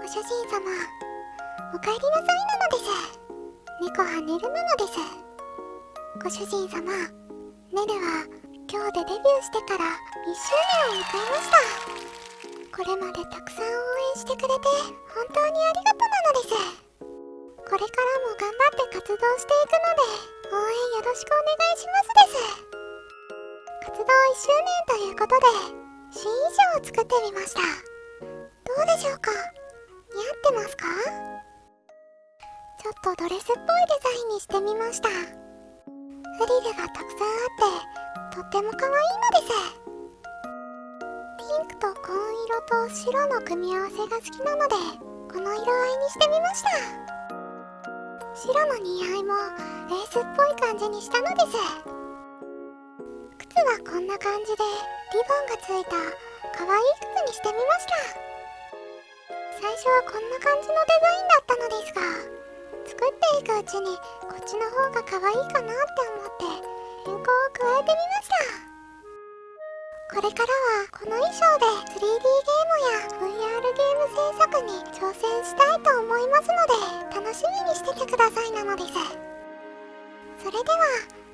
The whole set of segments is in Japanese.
ご主人様おかえりなさいなのです。猫葉ねるなのです。ご主人様、ねるは今日でデビューしてから1周年を迎えました。これまでたくさん応援してくれて本当にありがとなのです。これからも頑張って活動していくので応援よろしくお願いしますです。活動1周年ということで新衣装を作ってみました。どうでしょうか？似合ってますか？ちょっとドレスっぽいデザインにしてみました。フリルがたくさんあってとっても可愛いのです。ピンクと紺色と白の組み合わせが好きなのでこの色合いにしてみました。白の似合いもレースっぽい感じにしたのです。靴はこんな感じでリボンがついた可愛い靴にしてみました。最初はこんな感じのデザインだったのですが、作っていくうちにこっちの方が可愛いかなって思って変更を加えてみました。これからはこの衣装で 3D ゲームや VR ゲーム制作に挑戦したいと思いますので楽しみにしててくださいなのです。それでは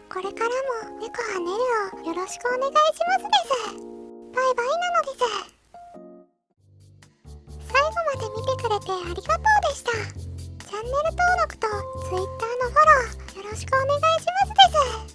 これからも猫葉ねるをよろしくお願いしますです。バイバイなのです。最後まで見てくれてありがとうでした。チャンネル登録と Twitter のフォローよろしくお願いしますです。